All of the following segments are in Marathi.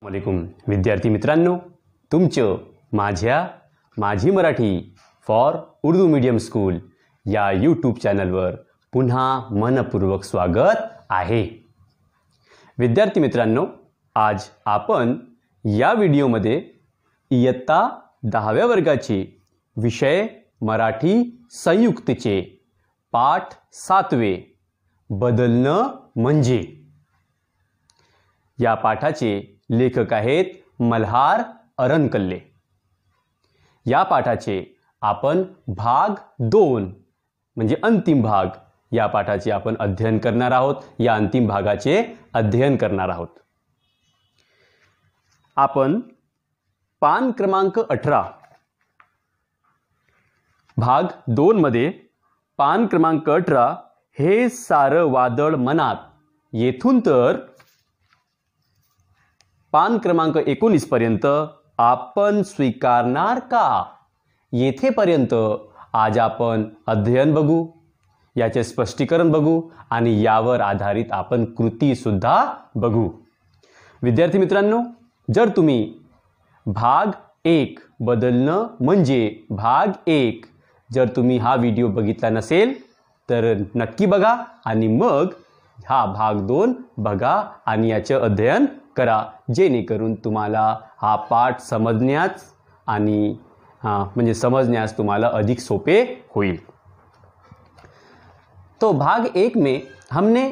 वालेकुम विद्यार्थी मित्रांनो, तुमचं माझी Marathi for Urdu medium school या यूट्यूब चॅनलवर पुन्हा मनपूर्वक स्वागत आहे। विद्यार्थी मित्रांनो, आज आपण या व्हिडिओमध्ये इयत्ता 10व्या वर्गाचे विषय मराठी संयुक्तचे पाठ 7वे बदलणं म्हणजे या पाठाचे लेखक आहेत मल्हार अरणकल्ले। या पाठाचे आपण भाग 2 म्हणजे अंतिम भाग या पाठाचे आपण अध्ययन करणार आहोत। या अंतिम भागाचे अध्ययन करणार आहोत। आपण पान क्रमांक 18 भाग 2 मध्ये पान क्रमांक 18 हे सारं वादळ मनात येथून तर पान क्रमांक 19 पर्यंत आपण स्वीकारणार का, येथेपर्यंत आज आपण अध्ययन बघू, याचे स्पष्टीकरण बघू आणि यावर आधारित आपण कृती सुद्धा बघू। विद्यार्थी मित्रांनो, जर तुम्ही भाग 1 बदलणं म्हणजे भाग 1 जर तुम्ही हा व्हिडिओ बघितला नसेल तर नक्की बघा आणि मग हा भाग 2 बघा आणि याचे अध्ययन करा, जेणेकरून तुम्हाला हा पाठ समजण्यास आणि म्हणजे समजण्यास तुम्हाला अधिक सोपे होईल। तो भाग 1 में हमने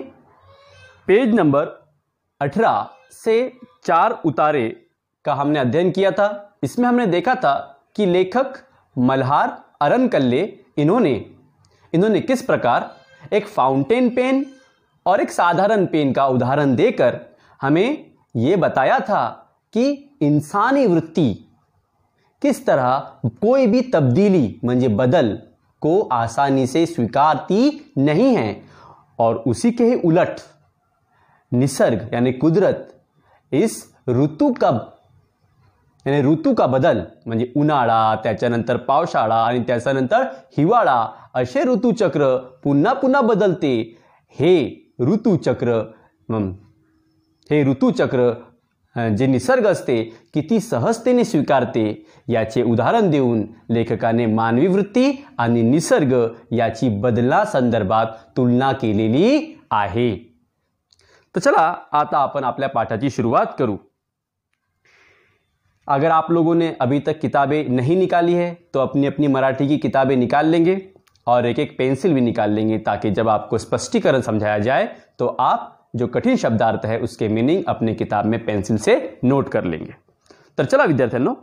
पेज नंबर 18 से 4 उतारे का हमने अध्ययन किया था। इसमें हमने देखा था कि लेखक मल्हार अरणकल्ले इन्होंने किस प्रकार एक फाउंटेन पेन और एक साधारण पेन का उदाहरण देकर हमें ये बताया था कि इंसानी वृत्ति किस तरह कोई भी तब्दीली म्हणजे बदल को आसानी से स्वीकारती नहीं है, और उसी के ही उलट निसर्ग यानी कुदरत इस ऋतू का बदल म्हणजे उन्हाळा, त्याच्यानंतर पावसाळा आणि त्याच्यानंतर हिवाळा असे ऋतुचक्र पुन्हा पुन्हा बदलते। हे ऋतुचक्र जे निसर्ग असते किती सहजतेने स्वीकारते याचे उदाहरण देऊन लेखकाने मानवी वृत्ती आणि निसर्ग याची बदला संदर्भात तुलना केलेली आहे। तो चला आता अपन अपने पाठाची शुरुआत करूँ। अगर आप लोगों ने अभी तक किताबें नहीं निकाली है तो अपनी अपनी मराठी की किताबें निकाल लेंगे और एक एक पेंसिल भी निकाल लेंगे, ताकि जब आपको स्पष्टीकरण समझाया जाए तो आप जो कठिन शब्दार्थ है उसके मीनिंग अपने किताब में पेंसिल से नोट कर लेंगे। तर चला विद्यार्थ्यांनो,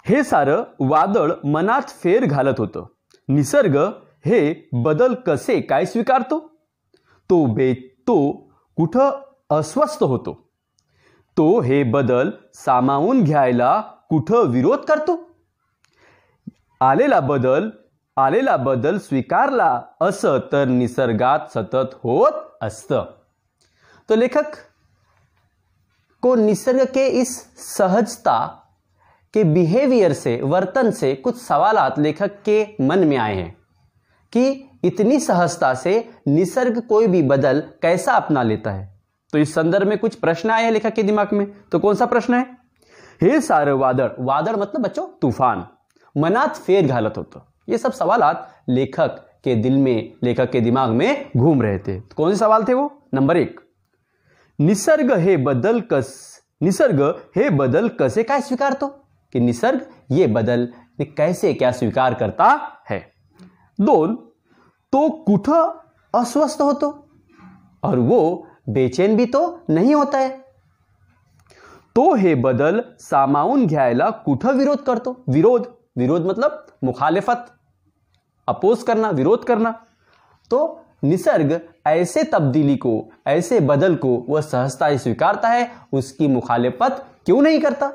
हे सारं वादळ मनात फेर घालत होतं। निसर्ग हे बदल कसे काय स्वीकारतो, तो कुठं अस्वस्थ होतो, तो हे बदल सामावून घ्यायला कुठं विरोध करतो, आलेला बदल स्वीकारला असं तर निसर्गात सतत होत असतं। तो लेखक को निसर्ग के इस सहजता के बिहेवियर से, वर्तन से कुछ सवालात लेखक के मन में आए हैं कि इतनी सहजता से निसर्ग कोई भी बदल कैसा अपना लेता है। तो इस संदर्भ में कुछ प्रश्न आए हैं लेखक के दिमाग में। तो कौन सा प्रश्न है? हे सारं वादळ मतलब बच्चों तूफान मनात फेर घालत होतं। ये सब सवालात लेखक के दिमाग में घूम रहे थे। तो कौन से सवाल थे वो? नंबर 1, निसर्ग हे बदल कसे काय स्वीकारतो, कि निसर्ग ये बदल कैसे क्या स्वीकार करता है। 2, तो कुठं अस्वस्थ होतो, और वो बेचैन भी तो नहीं होता है। तो हे बदल सामावून घ्यायला कुठं विरोध करतो। विरोध मतलब मुखालिफत, अपोज करना, विरोध करना। तो निसर्ग ऐसे तब्दीली को, ऐसे बदल को वह सहजता से स्वीकारता है, उसकी मुखालिफत क्यों नहीं करता।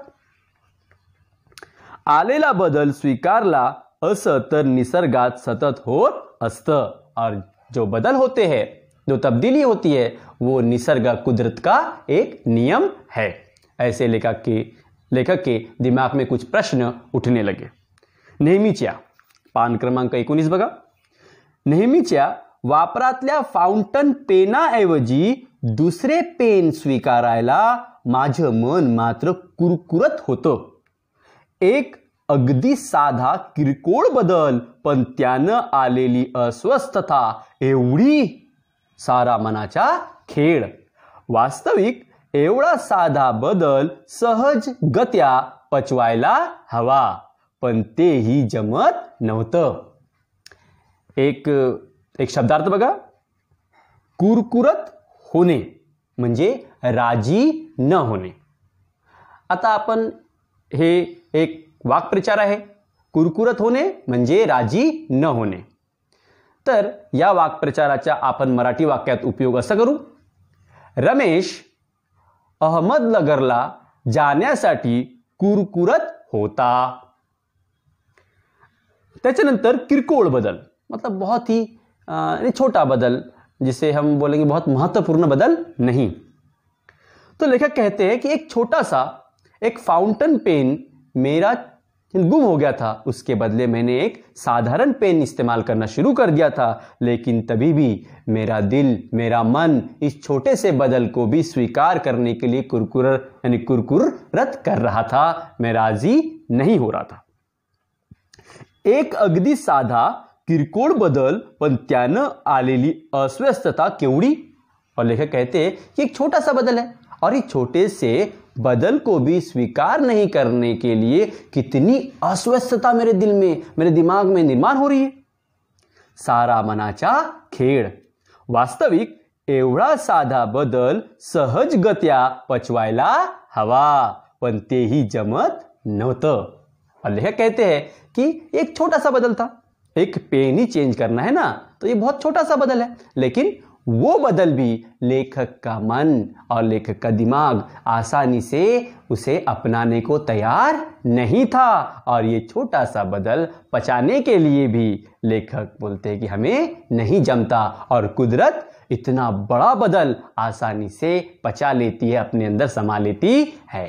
आलेला बदल स्वीकारला असं तर निसर्गात सतत होत असतं, और जो बदल होते हैं, जो तब्दीली होती है, वो निसर्ग कुदरत का एक नियम है। ऐसे लेखक के दिमाग में कुछ प्रश्न उठने लगे। नेहमीच्या पान क्रमांक 19 बघा। नेहमीच्या वापरातल्या फाउंटन पेनाऐवजी दुसरे पेन स्वीकारायला माझं मन मात्र कुरकुरत होतं. एक अगदी साधा किरकोळ बदल, पण त्यानं आलेली अस्वस्थता एवढी, सारा मनाचा खेळ. वास्तविक एवढा साधा बदल सहजगत्या पचवायला हवा, पण तेही जमत नव्हतं. एक शब्दार्थ बघा. कुरकुरत होणे म्हणजे राजी न होणे. आता आपण हे एक वाक्प्रचार आहे. कुरकुरत होणे म्हणजे राजी न होणे. तर या वाक्प्रचाराचा आपण मराठी वाक्यात उपयोग असा करू. रमेश अहमदनगरला जाण्यासाठी कुरकुरत होता. त्याच्यानंतर किरकोळ बदल मतलब बहुत ही छोटा बदल, जिसे हम बोलेंगे बहुत महत्वपूर्ण बदल नहीं. तो लेखक कहते हैं कि एक छोटा सा एक फाउंटेन पेन मेरा गुम हो गया था. उसके बदले मैंने एक साधारण पेन इस्तेमाल करना शुरू कर दिया था, लेकिन तभी भी मेरा दिल, मेरा मन इस छोटे से बदल को भी स्वीकार करने के लिए कुरकुरत कर रहा था. मैं राजी नहीं हो रहा था. एक अगदी साधा किरकोळ बदल, पण त्यानं आलेली अस्वस्थता केवढी. और लेखक कहते हैं कि एक छोटा सा बदल है और इस छोटे से बदल को भी स्वीकार नहीं करने के लिए कितनी अस्वस्थता मेरे दिल में, मेरे दिमाग में निर्माण हो रही है. सारा मनाचा खेळ. वास्तविक एवढा साधा बदल सहजगत्या पचवायला हवा, पण तेही जमत नव्हतं. और लेखक कहते हैं कि एक छोटा सा बदल था. एक पेन ही चेंज करना है ना, तो ये बहुत छोटा सा बदल है, लेकिन वो बदल भी लेखक का मन और लेखक का दिमाग आसानी से उसे अपनाने को तैयार नहीं था. और ये छोटा सा बदल पचाने के लिए भी लेखक बोलते हैं कि हमें नहीं जमता, और कुदरत इतना बड़ा बदल आसानी से पचा लेती है, अपने अंदर समा लेती है.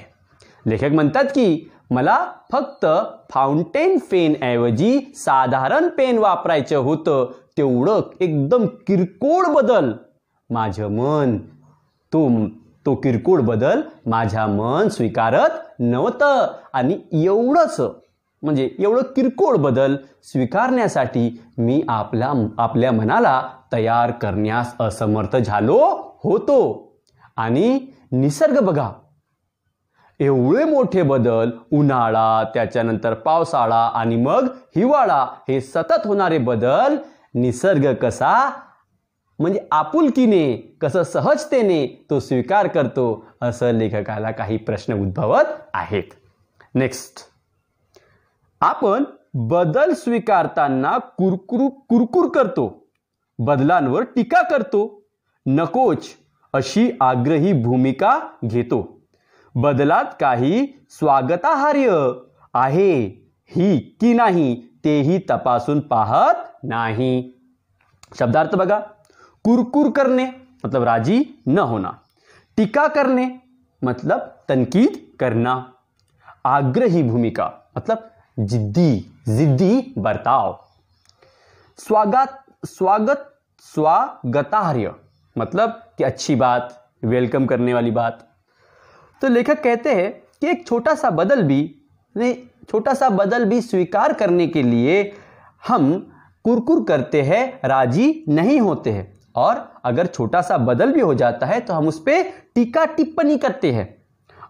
लेखक म्हणतात की मला फक्त फाउंटेन पेन ऐवजी साधारण पेन वापरायचं होतं. तेवढं एकदम किरकोळ बदल माझं मन, तो किरकोळ बदल माझ्या मन स्वीकारत नव्हतं. आणि एवढंच म्हणजे एवढं किरकोळ बदल स्वीकारण्यासाठी मी आपल्या मनाला तयार करण्यास असमर्थ झालो होतो. आणि निसर्ग बघा, एवढे मोठे बदल, उन्हाळा, त्याच्यानंतर पावसाळा आणि मग हिवाळा, हे सतत होणारे बदल निसर्ग कसा म्हणजे आपुलकीने, कसं सहजतेने तो स्वीकार करतो, असं लेखकाला काही प्रश्न उद्भवत आहेत. नेक्स्ट. आपण बदल स्वीकारताना कुरकुर करतो, बदलांवर टीका करतो, नकोच अशी आग्रही भूमिका घेतो. बदलात काही स्वागतार्ह आहे ही की नाही तेही तपासून पाहत नाही. शब्दार्थ बघा. कुरकुर करणे मतलब राजी न होना. टीका करणे मतलब तनकीद करना. आग्रही भूमिका मतलब जिद्दी बर्ताव. स्वागतार्ह मतलब कि अच्छी बात, वेलकम करने वाली बात. तो लेखक कहते हैं कि एक छोटा सा बदल भी स्वीकार करने के लिए हम कुरकुर करते हैं, राजी नहीं होते हैं. और अगर छोटा सा बदल भी हो जाता है तो हम उस पर टीका टिप्पणी करते हैं.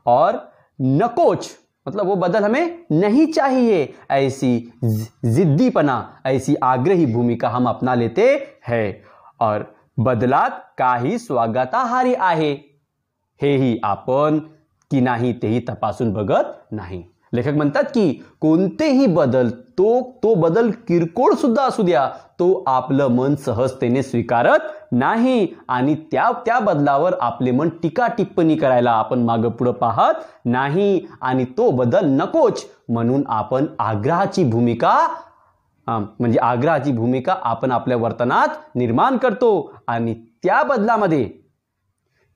और नकोच मतलब वो बदल हमें नहीं चाहिए, ऐसी जिद्दीपना, ऐसी आग्रही भूमिका हम अपना लेते हैं. और बदलात काही स्वागतार्ह आहे हेही आपण की नाही तेही तपासून बघत नाही. लेखक म्हणतात की कोणतेही बदल, तो बदल किरकोळ सुद्धा असू द्या, तो आपलं मन सहजतेने स्वीकारत नाही. आणि त्या बदलावर आपले मन टीका टिप्पणी करायला आपण मागं पुढं पाहत नाही. आणि तो बदल नकोच म्हणून आपण आग्रहाची भूमिका आपण आपल्या वर्तनात निर्माण करतो. आणि त्या बदलामध्ये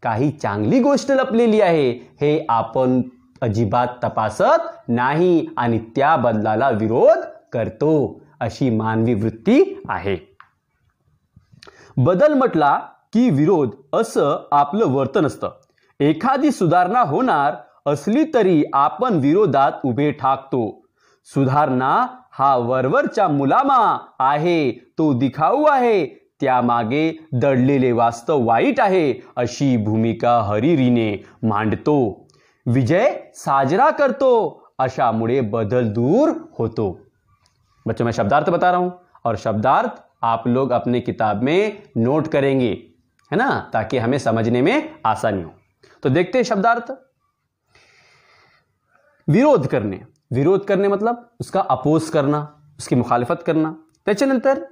काही चांगली गोष्ट लपलेली आहे हे आपण अजिबात तपासत नाही आणि त्या बदलाला विरोध करतो. अशी मानवी वृत्ती आहे. बदल म्हटला की विरोध असं आपलं वर्तन असतं. एखादी सुधारणा होणार असली तरी आपण विरोधात उभे ठाकतो. सुधारणा हा वरवरचा मुलामा आहे, तो दिखाऊ आहे, त्यामागे दडलेले वास्तव वाईट आहे, अशी भूमिका हरिरीने मांडतो. विजय साजरा करतो, अशामुळे बदल दूर होतो. बच्चों मैं शब्दार्थ बता रहा हूं और शब्दार्थ आप लोग अपने किताब में नोट करेंगे, है ना, ताकि हमें समझने में आसानी हो. तो देखते हैं शब्दार्थ. विरोध करणे. विरोध करणे मतलब उसका अपोज करना, उसकी मुखालिफत करना. त्याच्यानंतर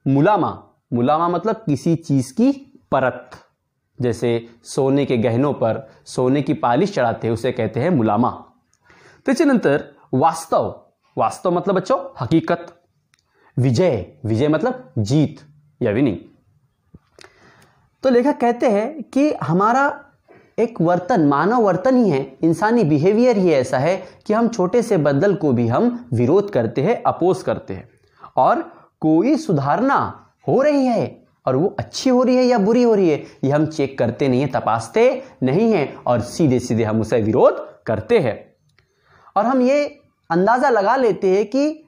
मुलामा. मुलामा मतलब किसी चीज की परत, जैसे सोने के गहनों पर सोने की पालिश चढ़ाते हैं, उसे कहते हैं मुलामा. त्याच्यानंतर वास्तव. वास्तव मतलब बच्चों हकीकत. विजय. विजय मतलब जीत या विनिंग. तो लेखक कहते हैं कि हमारा एक वर्तन, मानव वर्तन ही है, इंसानी बिहेवियर ही ऐसा है कि हम छोटे से बदल को भी हम विरोध करते हैं, अपोज करते हैं. और कोई सुधारना हो रही है और वो अच्छी हो रही है या बुरी हो रही है, ये हम चेक करते नहीं है, तपासते नहीं हैं, और सीधे सीधे हम उसे विरोध करते हैं. और हम ये अंदाजा लगा लेते हैं कि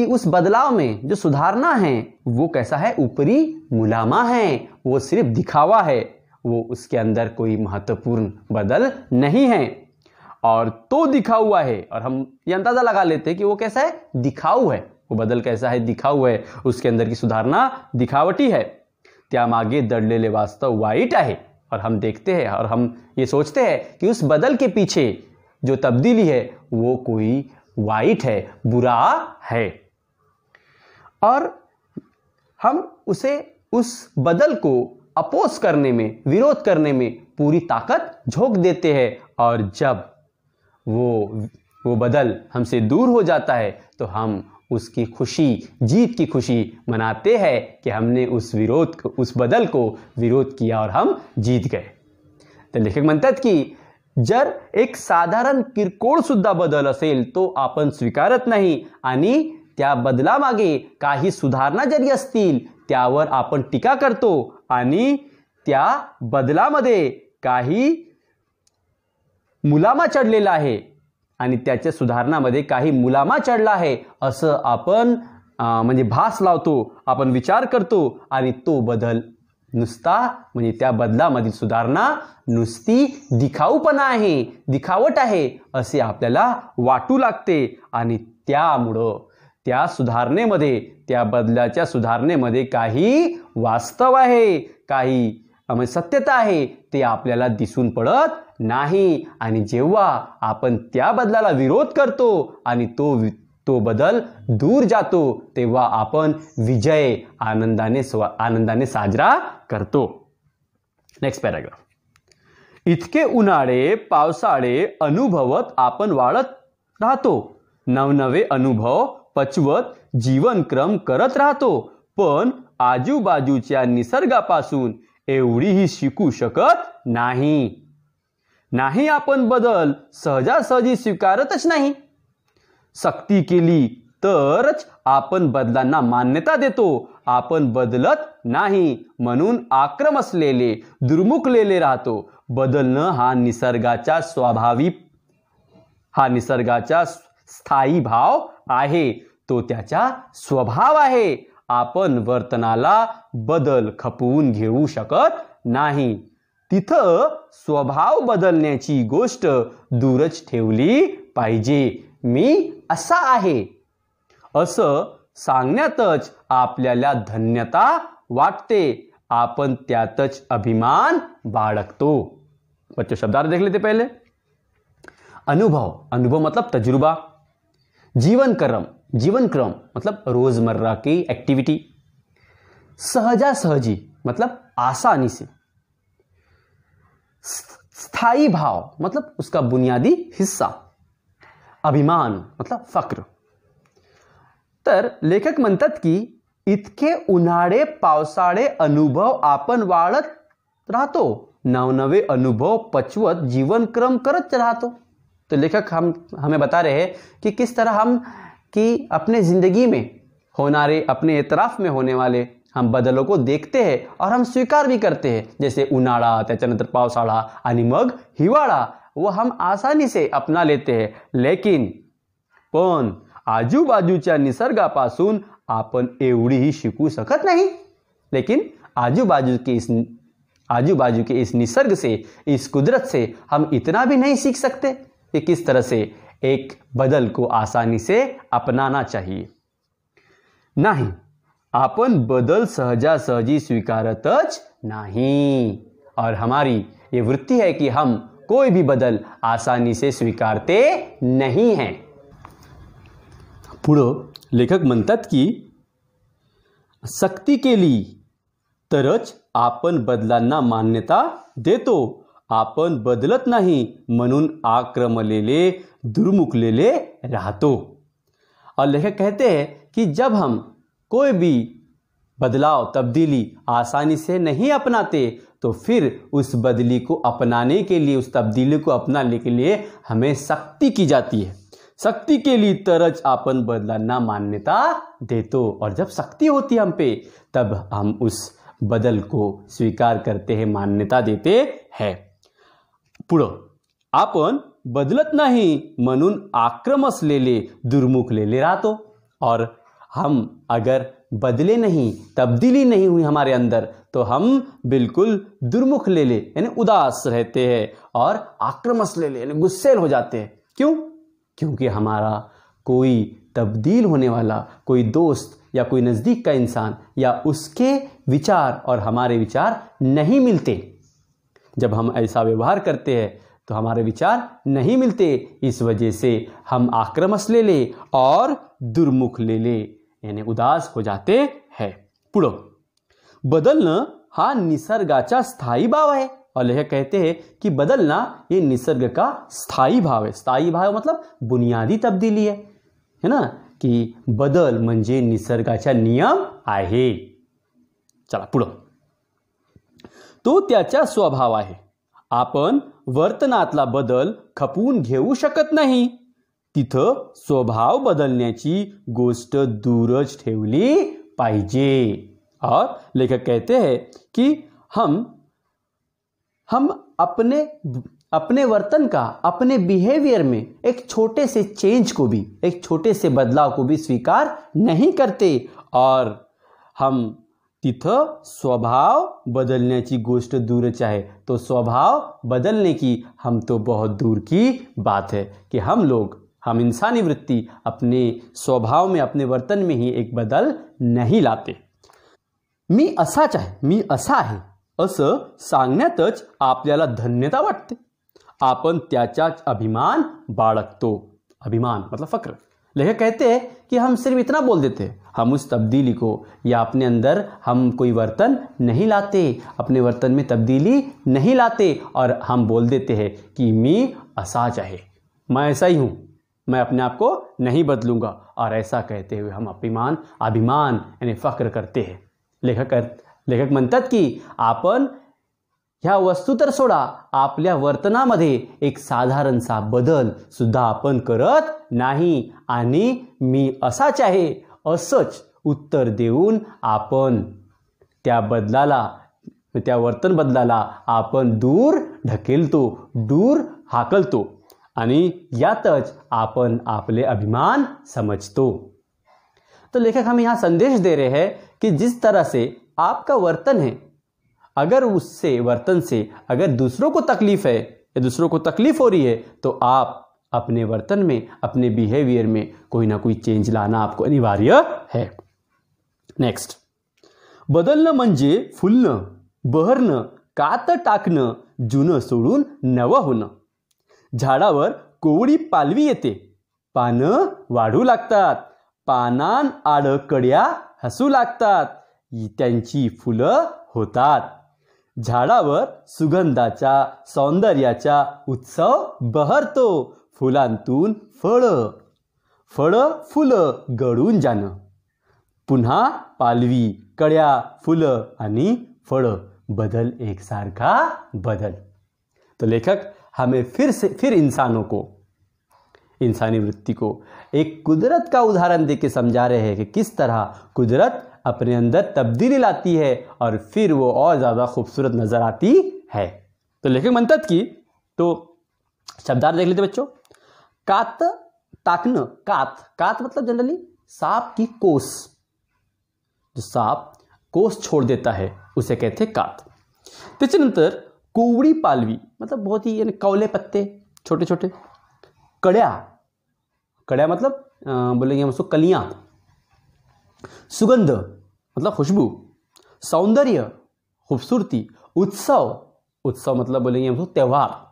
उस बदलाव में जो सुधारना है वो कैसा है, ऊपरी मुलामा है, वो सिर्फ दिखावा है, वो उसके अंदर कोई महत्वपूर्ण बदल नहीं है. और तो दिखा हुआ है, और हम ये अंदाजा लगा लेते हैं कि वो कैसा है, दिखाऊ है. वो बदल कैसा है, दिखाऊ है, उसके अंदर की सुधारणा दिखावटी है. त्यामागे दडलेले वास्तव वाईट आहे. और हम देखते हैं और हम ये सोचते हैं कि उस बदल के पीछे जो तब्दीली है वो कोई वाइट है, बुरा है. और हम उस बदल को अपोज करने में, विरोध करने में पूरी ताकत झोंक देते हैं. और जब वो बदल हमसे दूर हो जाता है तो हम उसकी खुशी, जीत की खुशी मनाते हैं कि हमने उस बदल को विरोध किया और हम जीत गए. तर लेखक म्हणतात की जर एक साधारण किरकोळ सुद्धा बदल असेल तो आपण स्वीकारत नाही, आणि त्या बदलामागे काही सुधारणा जरी असतील त्यावर आपण टीका करतो, आणि त्या बदलामध्ये काही मुलामा चढलेला आहे आणि त्याच्या सुधारणामध्ये काही मुलामा चढला आहे असं आपण म्हणजे भास लावतो, आपण विचार करतो, आणि तो बदल नुसता म्हणजे त्या बदलामधील सुधारणा नुसती दिखाऊपणा आहे, दिखावट आहे असे आपल्याला वाटू लागते. आणि त्यामुळं त्या सुधारणेमध्ये, त्या बदलाच्या सुधारणेमध्ये काही वास्तव आहे, काही सत्यता आहे, ते आपल्याला दिसून पडत नाही. आणि जेव्हा आपण त्या बदलाला विरोध करतो आणि तो बदल दूर जातो तेव्हा आपण विजय आनंदाने साजरा करतो. Next paragraph. इतके उन्हाळे पावसाळे अनुभवत आपण वाढत राहतो, नवनवे अनुभव पचवत जीवनक्रम करत राहतो, पण आजूबाजूच्या निसर्गापासून एवढीही शिकू शकत नाही. आपण बदल सहजासहजी स्वीकारतच नाही. सक्ती केली तरच आपण बदलांना मान्यता देतो. आपण बदलत नाही म्हणून आक्रम असलेले, दुर्मुखलेले राहतो. बदलणं हा निसर्गाचा स्थायी भाव आहे, तो त्याचा स्वभाव आहे. आपण वर्तनाला बदल खपवून घेऊ शकत नाही. तिथं स्वभाव बदलण्याची गोष्ट दूरच ठेवली पाहिजे. मी असा आहे असं सांगण्यातच आपल्याला धन्यता वाटते, आपण त्यातच अभिमान बाळगतो. बच्चों शब्दार्थ देख लेते पहले. अनुभव मतलब तजुर्बा. जीवनक्रम मतलब रोजमर्रा की एक्टिविटी. सहजासहजी मतलब आसानी से. स्थायी भाव मतलब उसका बुनियादी हिस्सा. अभिमान मतलब फक्र. तर लेखक म्हणतात की इतके उन्हाळे पावसाळे अनुभव आपण वाढत राहतो, नवनवे अनुभव पचवत जीवनक्रम करत राहतो. तो लेखक हमें बता रहे हैं कि किस तरह हम कि अपने जिंदगी में होनारे, अपने इतराफ में होने वाले हम बदलों को देखते हैं और हम स्वीकार भी करते हैं, जैसे उन्हाळा, त्याच्यानंतर पावसाळा आणि मग हिवाळा, वो हम आसानी से अपना लेते हैं. लेकिन पण आजूबाजूच्या निसर्गापासून आपण एवढीही शिकू शकत नहीं. लेकिन आजूबाजू के इस निसर्ग से, इस कुदरत से हम इतना भी नहीं सीख सकते कि किस तरह से एक बदल को आसानी से अपनाना चाहिए. नहीं, आपण बदल सहजासहजी स्वीकारतच नहीं. और हमारी ये वृत्ति है कि हम कोई भी बदल आसानी से स्वीकारते नहीं हैं. पुढं लेखक म्हणतात की सक्ती केली तरच आपण बदलांना मान्यता देतो. आपण बदलत नाही म्हणून आक्रमलेले, दुर्मुखलेले रहतो. और लेखक कहते हैं कि जब हम कोई भी बदलाव, तब्दीली आसानी से नहीं अपनाते तो फिर उस बदली को अपनाने के लिए, उस तब्दीली को अपनाने के लिए हमें सख्ती की जाती है. सख्ती केली तरच आपण बदलांना मान्यता देतो. और जब सख्ती होती है हम पे, तब हम उस बदल को स्वीकार करते हैं, मान्यता देते हैं. पुढं, आपण बदलत नाही म्हणून आक्रमसलेले, दुर्मुखलेले रहतो. और हम अगर बदले नहीं, तब्दीली नहीं हुई हमारे अंदर, तो हम बिल्कुल दुर्मुखलेले यानी उदास रहते हैं और आक्रमसलेले यानी गुस्सेल हो जाते हैं. क्यों? क्योंकि हमारा कोई तब्दील होने वाला, कोई दोस्त या कोई नज़दीक का इंसान या उसके विचार और हमारे विचार नहीं मिलते. जब हम ऐसा व्यवहार करते हैं तो हमारे विचार नहीं मिलते. इस वजह से हम आक्रमसलेले और दुर्मुखलेले यानी उदास हो जाते हैं. पुढं, बदलणं हा निसर्गाचा स्थायी भाव है. और लेखक कहते हैं कि बदलना ये निसर्ग का स्थायी भाव है. स्थायी भाव मतलब बुनियादी तब्दीली है ना, कि बदल म्हणजे निसर्गाचा नियम आहे. चला पुढं, तो त्याचा स्वभाव आहे. आपण वर्तनातला बदल खपवून घेऊ शकत नाही. तिथं स्वभाव बदलण्याची गोष्ट दूरच ठेवली पाहिजे. और लेखक कहते हैं कि हम अपने वर्तन का, अपने बिहेवियर में एक छोटे से चेंज को भी, एक छोटे से बदलाव को भी स्वीकार नहीं करते. और हम तिथं स्वभाव बदलण्याची गोष्ट दूरच आहे. तो स्वभाव बदलने की हम तो बहुत दूर की बात है कि हम इंसानी वृत्ति अपने स्वभाव में, अपने वर्तन में ही एक बदल नहीं लाते. मी असाच आहे, मी असा आहे असं सांगण्यातच आपल्याला धन्यता वाटते. आपण त्याचाच अभिमान बाळगतो. अभिमान मतलब फक्र. लेखक कहते हैं कि हम सिर्फ इतना बोल देते हैं, हम उस तब्दीली को या अपने अंदर हम कोई वर्तन नहीं लाते, अपने वर्तन में तब्दीली नहीं लाते और हम बोल देते हैं कि मी असाच आहे, मैं ऐसा ही हूँ, मैं अपने आप को नहीं बदलूंगा. और ऐसा कहते हुए हम अभिमान यानी फक्र करते हैं. लेखक म्हणतात की आपण ह्या वस्तू तर सोडा, आपल्या वर्तनामध्ये एक साधारणसा बदल सुद्धा आपण करत नाही. आणि मी असाच आहे असंच उत्तर देऊन आपण त्या वर्तन बदलाला आपण दूर ढकेलतो, दूर हाकलतो. आणि यातच आपण आपले अभिमान समझतो. तो लेखक हमें यहाँ संदेश दे रहे हैं कि जिस तरह से आपका वर्तन है, अगर उससे वर्तन से अगर दूसरों को तकलीफ है या दूसरों को तकलीफ हो रही है, तो आप अपने वर्तन में, अपने बिहेवियर में कोई ना कोई चेंज लाना आपको अनिवार्य है. नेक्स्ट, बदलणं म्हणजे फुलणं, बहरणं, कात टाकणं, जुनं सोडून नवं होणं. झाडावर कोवळी पालवी येते, पानं वाढू लागतात, पानांन आड कड्या हसू लागतात, त्यांची फुलं होतात. झाडावर सुगंधाचा, सौंदर्याचा उत्सव बहरतो. फुलांतून फळं, फुलं गळून जाणं, पुन्हा पालवी, कड्या, फुलं आणि फळं, बदल एक सारखा बदल. तो लेखक हमें फिर इंसानों को, इंसानी वृत्ति को एक कुदरत का उदाहरण देके समझा रहे हैं कि किस तरह कुदरत अपने अंदर तब्दीली लाती है और फिर वो और ज़्यादा खूबसूरत नजर आती है। तो लेखक म्हणतात की, तो शब्दार्थ देख लेते बच्चों। कात ताकन, कात, कात मतलब जनरली सांप की कोस, जो सांप कोस छोड़ देता है उसे कहते हैं कात। त्याच्यानंतर कोवडी पालवी मतलब बहुत ही कौले पत्ते छोटे छोटे। कड्या, कड्या मतलब बोलेंगे हम उसको कलियां। सुगंध मतलब खुशबू। सौंदर्य खूबसूरती। उत्सव, उत्सव मतलब बोलेंगे हम त्योहार।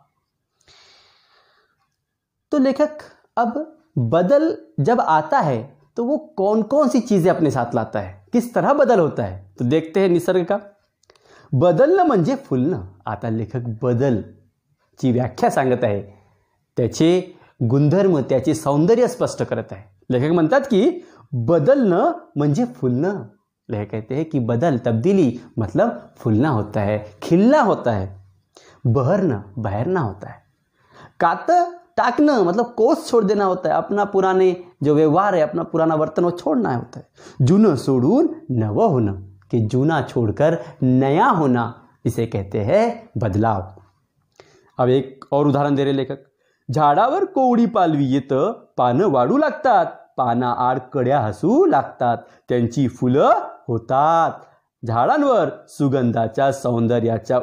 तो लेखक अब बदल जब आता है तो वो कौन कौन सी चीजें अपने साथ लाता है, किस तरह बदल होता है, तो देखते हैं निसर्ग का। बदलणं म्हणजे फुलणं। आता लेखक बदल ची व्याख्या सांगत आहे, त्याचे गुणधर्म, त्याचे सौंदर्य स्पष्ट करत आहे। लेखक म्हणतात की बदलणं म्हणजे फुलणं। लेखक कहते हैं कि बदल, तब्दीली मतलब फूलना होता है, खिलना होता है। बहरना, बहरना होता है। कात टाकना मतलब कोस छोड़ देना होता है, अपना पुराने जो व्यवहार है, अपना पुराना वर्तन वो छोड़ना होता है। जुनं सोडून नवं होणं, कि जूना छोड़कर नया होना, इसे कहते हैं बदलाव। अब एक और उदाहरण दे रहे लेखक। झाडावर कोवडी पालवी येतं, पानं वाढू लागतात, पाना आड कड्या हसू लागतात, त्यांची फुलं होतात। झाडांवर सुगंधाच्या सौंदर्याचा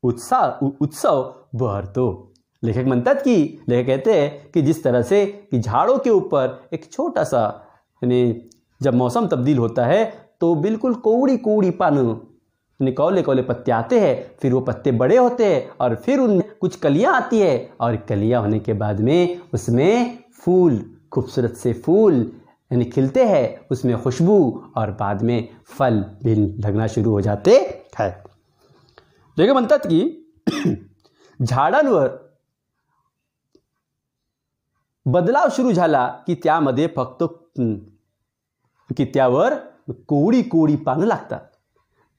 उत्सव बहरतो। लेखक म्हणतात की, लेखक कहते हैं कि जिस तरह से कि झाड़ों के ऊपर एक छोटा सा, यानी जब मौसम तब्दील होता है तो बिल्कुल कोवड़ी कोवड़ी पानं, यानी कौले कौले पत्ते आते हैं, फिर वो पत्ते बड़े होते हैं और फिर उनमें कुछ कलियां आती है और कलियां होने के बाद में उसमें फूल, खूबसूरत से फूल यानी खिलते हैं, उसमें खुशबू और बाद में फल भी लगना शुरू हो जाते हैं। लेखक म्हणतात की झाडांवर बदलाव सुरू झाला की त्यामध्ये फक्त की त्यावर कोवडी कोवडी पानं लागतात।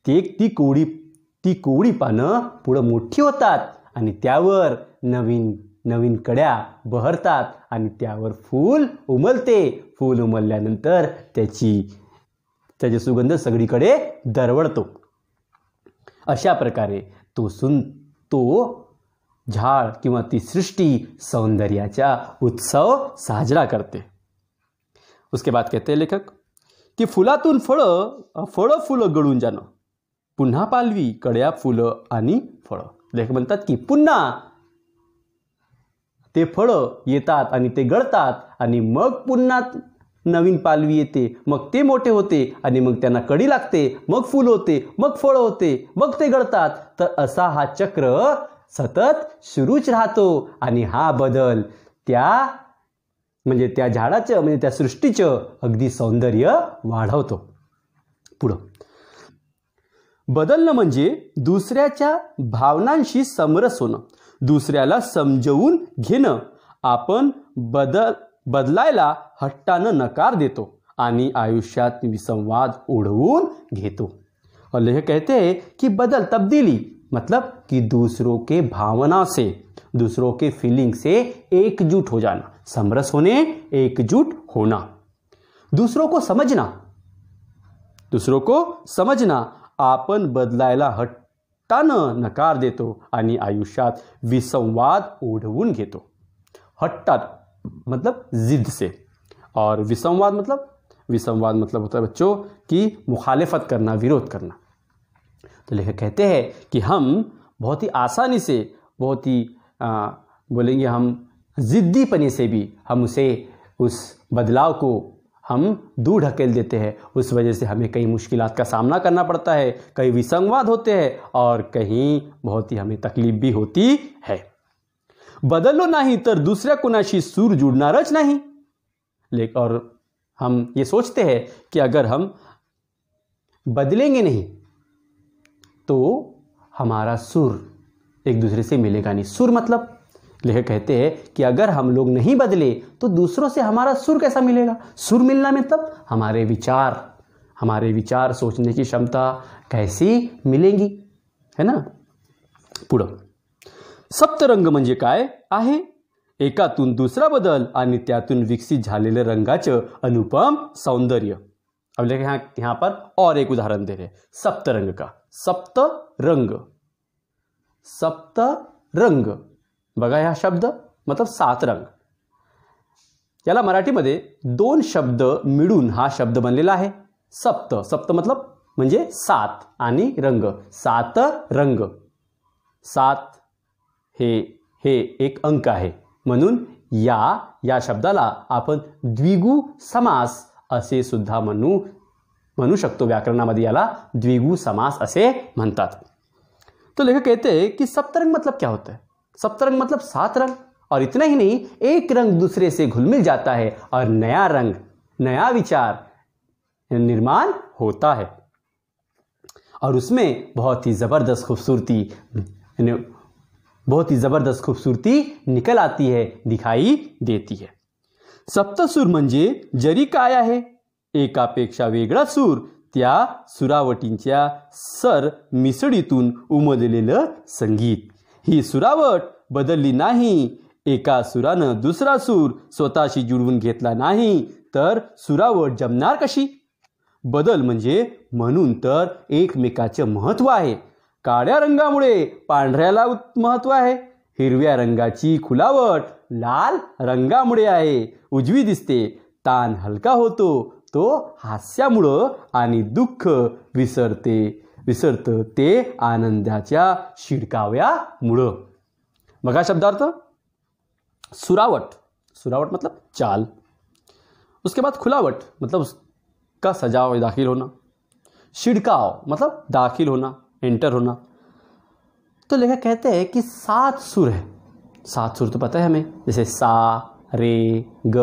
ती कोवडी पानं पुढे मोठी होतात आणि त्यावर नवीन नवीन कड्या बहरतात आणि त्यावर फूल उमलते। फूल उमलल्यानंतर त्याची सुगंध सगळीकडे दरवळतो। अशा प्रकारे तो झाड किंवा ती सृष्टी सौंदर्याचा उत्सव साजरा करते। उसके बाद कहते हैं लेखक की फुलातून फळं फुलं गळून जाणं, पुन्हा पालवी, कड्या, फुलं आणि फळं। लेखक म्हणतात की पुन्हा ते फळं येतात आणि ते गळतात आणि मग पुन्हा नवीन पालवी येते, मग ते मोठे होते आणि मग त्यांना कडी लागते, मग फूल होते, मग फळं होते, मग ते गळतात। तर असा हा चक्र सतत सुरूच राहतो आणि हा बदल त्या झाडाचं म्हणजे त्या सृष्टीचं अगदी सौंदर्य वाढवतो। पुढं बदलणं म्हणजे दुसऱ्याच्या भावनांशी समरस होणं, दुसऱ्याला समजवून घेणं। आपण बदलायला हट्टानं नकार देतो आणि आयुष्यात विसंवाद ओढवून घेतो। और लेखक कहते हैं कि बदल, तब्दीली मतलब कि दूसरों के भावना से, दूसरों के फीलिंग से एकजुट हो जाना, समरस होने, एकजुट होना। दूसरों को समजना, आपण बदलायला हट्टानं नकार देतो आणि आयुष्यात विसंवाद ओढवून घेतो। हट्टात मतलब जिद से, और विसंवाद मतलब होता है बच्चों की मुखालिफत करना, विरोध करना। तो लेखक कहते हैं कि हम बहुत ही आसानी से, बहुत ही बोलेंगे हम जिद्दीपने से भी हम उस बदलाव को हम दूर ढकेल देते हैं। उस वजह से हमें कई मुश्किलात का सामना करना पड़ता है, कई विसंवाद होते हैं और कहीं बहुत ही हमें तकलीफ भी होती है। बदललो नाही तर दुसऱ्या कोणाशी सूर जुड़णारच नाही। और हम ये सोचते हैं कि अगर हम बदलेंगे नहीं तो हमारा सुर एक दूसरे से मिलेगा नहीं। सुर मतलब लेखक कहते हैं कि अगर हम लोग नहीं बदले तो दूसरों से हमारा सुर कैसा मिलेगा। सुर मिलना मतलब हमारे विचार सोचने की क्षमता कैसी मिलेंगी, है ना। पुढं सप्तरंग म्हणजे काय आहे? एकातून दुसरा बदल आणि त्यातून विकसित झालेलं रंगाचं अनुपम सौंदर्य। अब लेकिन यहाँ पर और एक उदाहरण दे रहे हैं सप्तरंग का। सप्तरंग बघा, हा शब्द मतलब 7 रंग। याला मराठीमध्ये 2 शब्द मिळून हा शब्द बनलेला आहे सप्त मतलब म्हणजे 7 आणि रंग, 7 रंग। 7 हे एक अंक आहे, म्हणून या शब्दाला आपण द्विगु समास असे सुद्धा म्हणू शकतो। व्याकरणामध्ये याला द्विगु समास असे म्हणतात। तो लेखक कहते हैं कि सप्तरंग मतलब क्या होता है? सप्तरंग मतलब 7 रंग, और इतना ही नहीं, एक रंग दूसरे से घुल मिल जाता है और नया रंग, नया विचार निर्माण होता है, और उसमें बहुत ही जबरदस्त खूबसूरती निकल आती है, दिखाई देती है। सप्तसूर म्हणजे जरी काय आहे, एकापेक्षा वेगळा सूर, त्या सुरावटींच्या सर मिसळीतून उमललेलं संगीत। ही सुरावट बदलली नाही, एका सुरानं दुसरा सूर स्वतःशी जुळवून घेतला नाही तर सुरावट जमणार कशी? बदल म्हणजे म्हणून तर एकमेकाचे महत्त्व आहे। काळ्या रंगामुळे पांढऱ्याला महत्त्व आहे, हिरव्या रंगाची खुलावट लाल रंगामुळे आहे, उजवी दिसते, ताण हलका होतो तो हास्यामुळं, आणि दुःख विसरतं ते आनंदाच्या शिडकाव्यामुळं। बघा शब्दार्थ, सुरावट मतलब चाल, उसके बाद खुलावट मतलब उसका सजाव दाखिल होना, शिड़काव मतलब दाखिल होना, एंटर होना। तो लेखक कहते हैं कि 7 सुर है। 7 सुर तो पता है हमें, जैसे सा, रे, ग,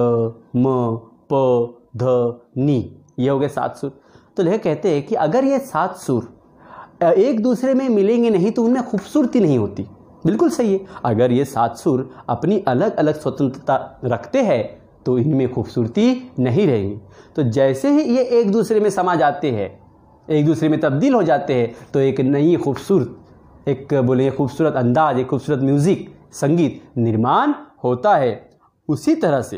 म, प, ध, नी, ये हो गए 7 सुर। तो लेखक कहते हैं कि अगर ये 7 सुर एक दूसरे में मिलेंगे नहीं तो उनमें खूबसूरती नहीं होती। बिल्कुल सही है, अगर ये 7 सुर अपनी अलग अलग स्वतंत्रता रखते हैं तो इनमें खूबसूरती नहीं रहेगी। तो जैसे ही ये एक दूसरे में समा जाते हैं, एक दूसरे में तब्दील हो जाते हैं, तो एक नई खूबसूरत अंदाज, एक खूबसूरत म्यूजिक, संगीत निर्माण होता है। उसी तरह से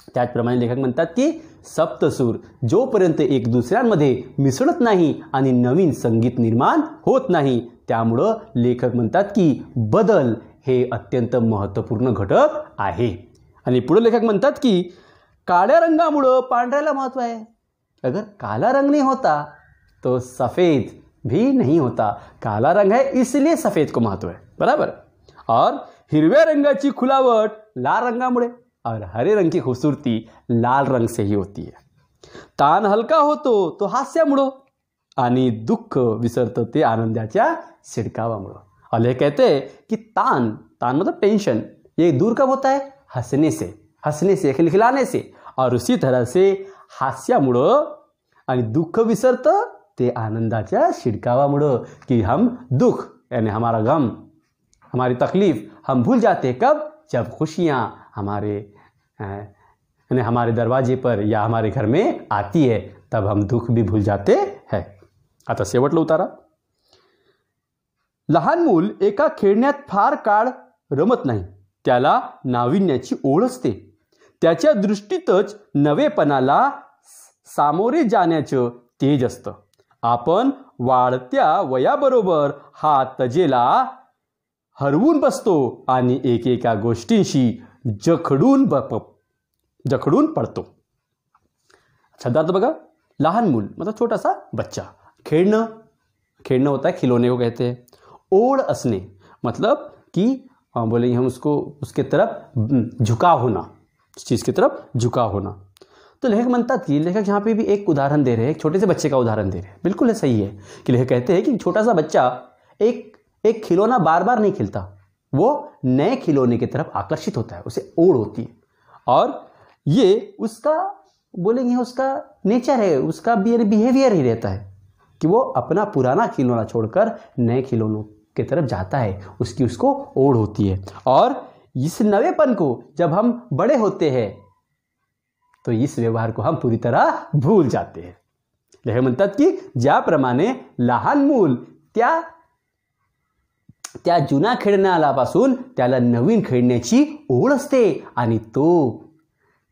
त्याचप्रमाणे लेखक म्हणतात की सप्तसूर जोपर्यंत एक दुसऱ्यांमध्ये मिसळत नाही आणि नवीन संगीत निर्माण होत नाही, त्यामुळं लेखक म्हणतात की बदल हे अत्यंत महत्त्वपूर्ण घटक आहे। आणि पुढे लेखक म्हणतात की काळ्या रंगामुळं पांढऱ्याला महत्त्व आहे। अगर काला रंग नहीं होता तो सफ़ेद भी नहीं होता, काला रंग है इसलिए सफ़ेद को महत्व है, बराबर। और हिरव्या रंगाची खुलावट लाल रंगामुळे, और हरे रंग की खूबसूरती लाल रंग से ही होती है। ताण हलका होतो तो हास्यामुळं, आणि दुःख विसरतं ते आनंदाच्या शिडकावामुळं। और ये कहते हैं कि ताण मतलब टेंशन, ये दूर कब होता है? हंसने से, खिलखिलाने से। और उसी तरह से हास्यामुळं आणि दुःख विसरतं ते आनंदाच्या शिडकावामुळं, कि हम दुख यानी हमारा गम, हमारी तकलीफ हम भूल जाते हैं कब? जब खुशियाँ हमारे दरवाजे पर या हमारे घर में आती है, तब हम दुख भी भूल जाते हैं। आता शेवटला उतारा, लहान मूल एका खेळण्यात फार काळ रमत नाही, त्याला नाविन्याची ओढ असते, त्याच्या दृष्टीतच नवेपणाला सामोरे जाण्याचं तेज असतं। आपण वाढत्या वयाबरोबर हा तजेला हरवून बसतो आणि एकेका गोष्टींशी जखडून पडतो। शब्दार्थ बघा, लहान मूल मतलब छोटा सा बच्चा, खेलना होता है, खिलौने को कहते हैं। ओढ़ असने मतलब कि बोलेंगे हम उसको, उसके तरफ झुकाव होना, उस चीज़ की तरफ झुकाव होना। तो लेखक म्हणतात की लेखक यहाँ पे भी एक उदाहरण दे रहे हैं, एक छोटे से बच्चे का उदाहरण दे रहे हैं। बिल्कुल है, सही है कि लेखक कहते हैं कि छोटा सा बच्चा एक खिलौना बार बार नहीं खेलता, वो नए खिलौने की तरफ आकर्षित होता है, उसे ओढ़ होती है। और ये उसका बोलेंगे उसका नेचर है, उसका बिहेवियर ही रहता है कि वो अपना पुराना खिलौना छोड़कर नए खिलौनों की तरफ जाता है, उसको ओढ़ होती है। और इस नवेपन को जब हम बड़े होते हैं तो इस व्यवहार को हम पूरी तरह भूल जाते हैं। लेखक म्हणतात की ज्याप्रमाणे लहान मूल त्या जुना खेळण्यापासून त्याला नवीन खेळण्याची ओढ असते आणि तो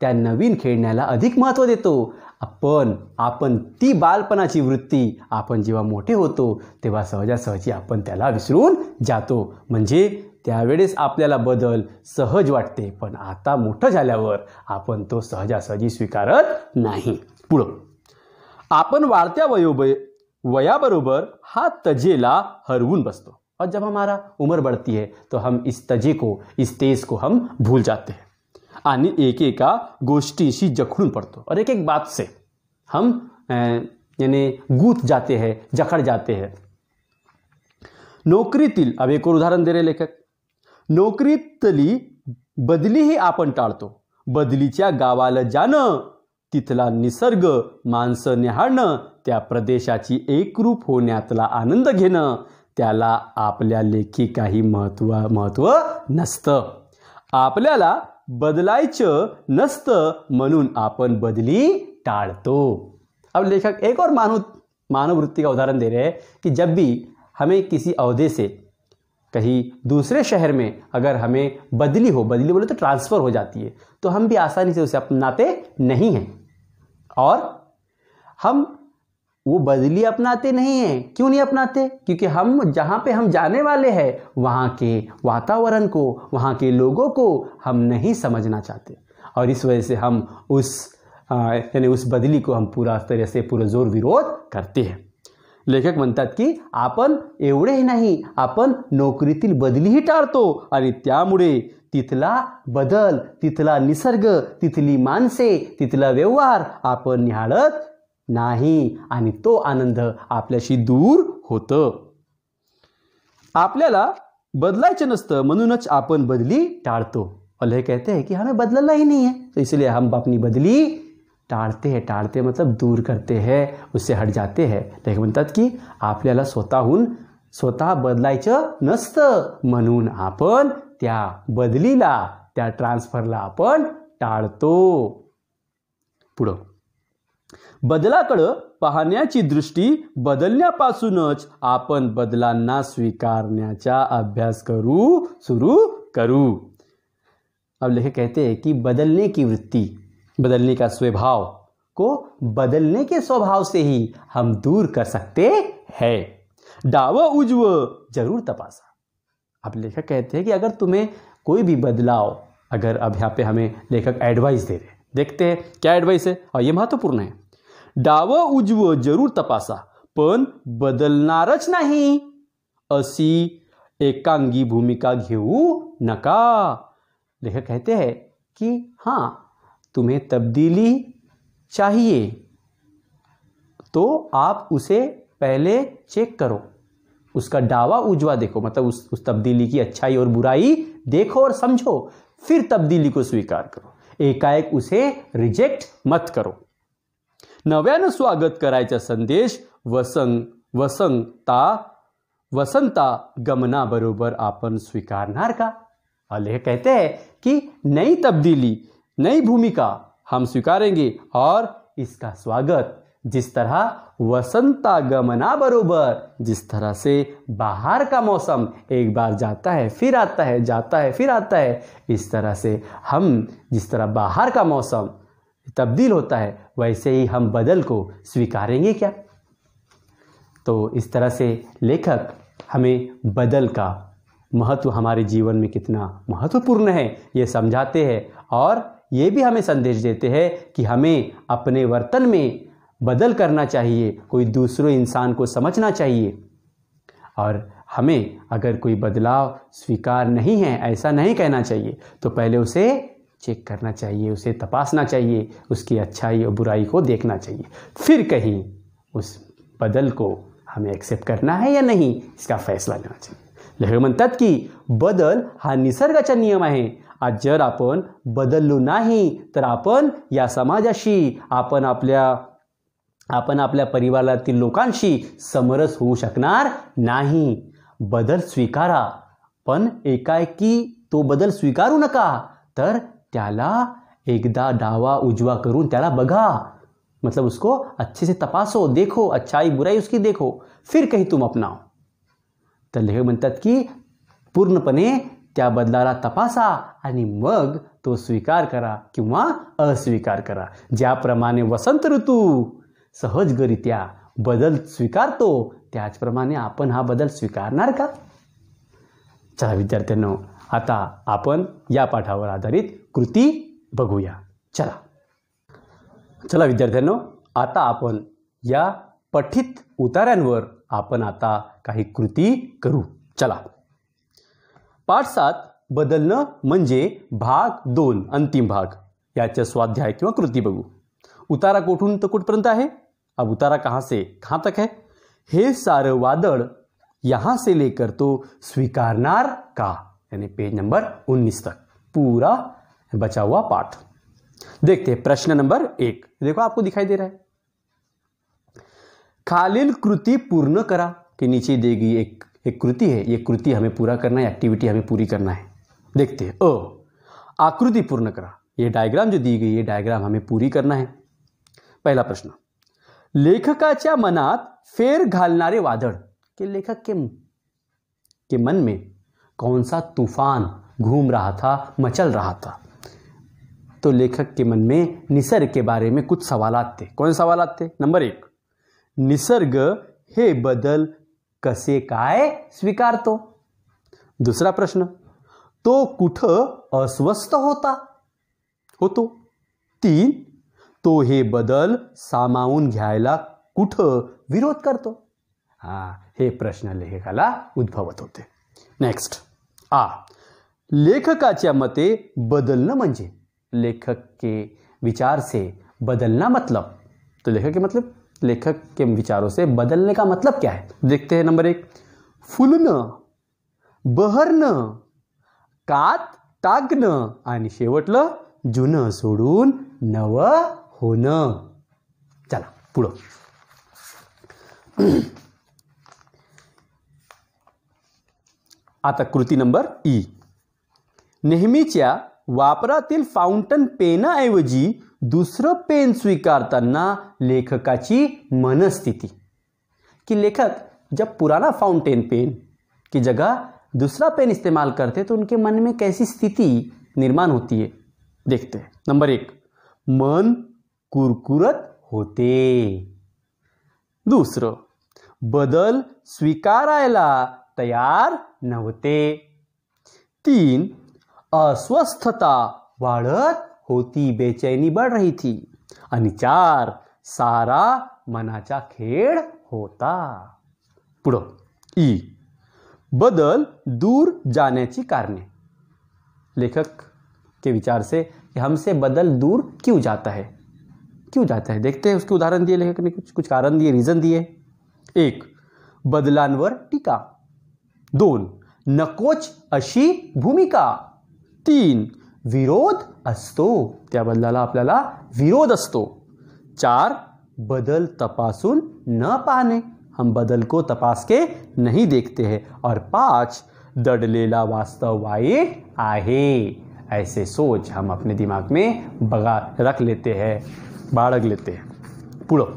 त्या नवीन खेळण्याला अधिक महत्त्व देतो, आपण ती बालपणाची वृत्ती आपण जेव्हा मोठे होतो तेव्हा सहजासहजी आपण त्याला विसरून जातो. म्हणजे त्यावेळेस आपल्याला बदल सहज वाटते, पण आता मोठं झाल्यावर आपण तो सहजासहजी स्वीकारत नाही. पुढं आपण वाढत्या वयाबरोबर हा तजेला हरवून बसतो. और जब हमारा उम्र बढ़ती है तो हम इस तजे को, इस तेज को हम भूल जाते हैं आणि एक एका गोष्टीशी जखडून पडतो और एक एक बात से हम यानी गूंथ जाते हैं, जखड़ जाते हैं. नोकरीतील, अब एक और उदाहरण दे रहे लेखक, नोकरीतली बदलीही आपण टाळतो. बदलीच्या गावाला जाणं, तिथला निसर्ग, माणसं निहाळणं, त्या प्रदेशाची एकरूप होण्यातला आनंद घेणं, त्याला आपल्या लेखी काही महत्त्व नसतं. आपल्याला बदलायचं नसतं म्हणून आपण बदली टाळतो. अब लेखक एक और मानव वृत्ति का उदाहरण दे रहे हैं कि जब भी हमें किसी ओहदे से कहीं दूसरे शहर में अगर हमें बदली बोले तो ट्रांसफ़र हो जाती है, तो हम भी आसानी से उसे अपनाते नहीं हैं. और हम वो बदली अपनाते नहीं हैं. क्यों नहीं अपनाते? क्योंकि हम जहाँ पे हम जाने वाले हैं वहाँ के वातावरण को, वहाँ के लोगों को हम नहीं समझना चाहते, और इस वजह से हम उस बदली को हम पूरा तरह से पूरा जोर विरोध करते हैं. लेखक म्हणतात की आपण एवढेही नाही, आपण नोकरीतील बदलीही टाळतो आणि त्यामुळे तिथला बदल, तिथला निसर्ग, तिथली माणसे, तिथला व्यवहार आपण निहाळत नाही आणि तो आनंद आपल्याशी दूर होतं. आपल्याला बदलायचं नसतं म्हणूनच आपण बदली टाळतो. और ये कहते हैं कि हमें बदलना ही नहीं है, तो इसलिए हम अपनी बदली टाळते मतलब दूर करते हैं, उससे हट जाते हैं. लेखक म्हणतात की आपल्याला स्वतः बदलायचं नसतं म्हणून आपण त्या बदलीला, त्या ट्रान्सफरला आपण टाळतो. पुढं बदलाकडं पाहण्याची दृष्टी बदलण्यापासूनच आपण बदलांना स्वीकारण्याचा अभ्यास सुरू करू. अब लेखक कहते हैं कि बदलने की वृत्ति, बदलने का स्वभाव को बदलने के स्वभाव से ही हम दूर कर सकते हैं. डावं उजवं जरूर तपासा. अब लेखक कहते हैं कि अगर तुम्हें कोई भी बदलाव, अगर अब यहाँ पे हमें लेखक एडवाइस दे रहे, देखते हैं क्या एडवाइस है, और ये महत्वपूर्ण है. डावं उजवं जरूर तपासा, पण बदलणारच नाही अशी एकांगी भूमिका घेऊ नका. लेखक कहते हैं कि हाँ, तुम्हें तब्दीली चाहिए तो आप उसे पहले चेक करो, उसका डावा उजवा देखो, मतलब उस तब्दीली की अच्छाई और बुराई देखो और समझो, फिर तब्दीली को स्वीकार करो. एकाएक उसे रिजेक्ट मत करो. नव्यानं स्वागत करायचा संदेश वसंता गमनाबरोबर आपण स्वीकारणार का? लेखक कहते हैं कि नई तब्दीली, नई भूमिका हम स्वीकारेंगे और इसका स्वागत जिस तरह वसंतागमना बरोबर, जिस तरह से बाहर का मौसम एक बार जाता है फिर आता है, जाता है फिर आता है, इस तरह से हम जिस तरह बाहर का मौसम तब्दील होता है वैसे ही हम बदल को स्वीकारेंगे क्या? तो इस तरह से लेखक हमें बदल का महत्व हमारे जीवन में कितना महत्वपूर्ण है ये समझाते हैं, और ये भी हमें संदेश देते हैं कि हमें अपने वर्तन में बदल करना चाहिए, कोई दूसरे इंसान को समझना चाहिए, और हमें अगर कोई बदलाव स्वीकार नहीं है, ऐसा नहीं कहना चाहिए, तो पहले उसे चेक करना चाहिए, उसे तपासना चाहिए, उसकी अच्छाई और बुराई को देखना चाहिए, फिर कहीं उस बदल को हमें एक्सेप्ट करना है या नहीं इसका फैसला लेना चाहिए. लेखक म्हणतात की बदल हा निसर्गाचा नियम आहे. आज जर आपण बदललो नाही तर आपण या समाजाशी, आपण आपल्या परिवारातील लोकांशी समरस होऊ शकणार नाही. बदल स्वीकारा, पण एकाएकी तो बदल स्वीकारू नका, तर त्याला एकदा डावा उजवा करून त्याला बघा, मतलब उसको अच्छे से तपासो, देखो, अच्छाई बुराई उसकी देखो, फिर कहीं तुम अपनाओ. तर लेखक म्हणतात की पूर्णपणे त्या बदलाला तपासा आणि मग तो स्वीकार करा किंवा अस्वीकार करा. ज्याप्रमाणे वसंत ऋतू सहजगरित्या बदल स्वीकारतो, त्याचप्रमाणे आपण हा बदल स्वीकारणार का? चला विद्यार्थ्यांनो, आता आपण या पाठावर आधारित कृती बघूया. चला विद्यार्थ्यांनो, आता आपण या पठित उतार्यांवर आपण आता काही कृती करू. चला. पाठ 7 बदलणं म्हणजे भाग 2 अंतिम भाग, याचे स्वाध्याय किंवा कृती बघू. उतारा कुठून तर कुठपर्यंत आहे? अब उतारा कहाँ से कहाँ तक है? हे सारं वादळ यहाँ से लेकर तो स्वीकारनार का, यानी पेज नंबर 19 तक पूरा बचा हुआ पाठ. देखते हैं प्रश्न नंबर 1. देखो आपको दिखाई दे रहा है, खालील कृति पूर्ण करा के नीचे दी गई एक कृति है. ये कृति हमें पूरा करना है, एक्टिविटी हमें पूरी करना है. देखते हैं. आकृति पूर्ण करा. ये डायग्राम जो दी गई है, डायग्राम हमें पूरी करना है. पहला प्रश्न, लेखकाच्या मनात फेर घालणारे वादळ, कि लेखक के मन में कौन सा तूफान घूम रहा था, मचल रहा था. तो लेखक के मन में निसर्ग के बारे में कुछ सवालात थे. कौन सवालात थे? नंबर 1, निसर्ग हे बदल कसे काय स्वीकारतो. दुसरा प्रश्न, तो कुठं अस्वस्थ होतो. 3, तो हे बदल सामावून घ्यायला कुठं विरोध करतो. हे प्रश्न लेखकाला उद्भवत होते. नेक्स्ट. लेखकाच्या मते बदलणं म्हणजे, लेखक के विचार से बदलना मतलब, तो लेखक के विचारों से बदलने का मतलब क्या है? देखते हैं. नंबर 1, फुलणं, बहरणं, कात टाकणं आणि शेवटलं जुनं सोडून नवं होणं. चला पुढं. आता कृती नंबर ई. नेहमीच्या वापरातील फाउंटन पेनाऐवजी दुसरं पेन स्वीकारताना लेखकाची मनस्थिती, कि लेखक जब पुराना फाउंटेन पेन की जगह दूसरा पेन इस्तेमाल करते तो उनके मन में कैसी स्थिति निर्माण होती है. देखते हैं. नंबर 1, मन कुरकुरत होते. दुसरं, बदल स्वीकारायला तयार नव्हते. 3, अस्वस्थता वाढत होती, बेचैनी बढ़ रही थी. आणि 4, सारा मनाचा खेळ होता. पुढं. ई, बदल दूर जाण्याची कारणे. लेखक के विचार से कि हमसे बदल दूर क्यों जाता है. देखते हैं. उसके उदाहरण दिए लेखक ने, कुछ कारण दिए, रीजन दिए. 1, बदलांवर टीका. 2, नकोच अशी भूमिका. 3, विरोध असतो, त्या बदलाला आपल्याला विरोध असतो. 4, बदल तपासून न पाहणे, हम बदल को तपास के नहीं देखते हैं. और 5, दडलेला वास्तव वाईट आहे, ऐसे सोच हम अपने दिमाग में रख लेते हैं, बाळग लेते हैं. पुढं.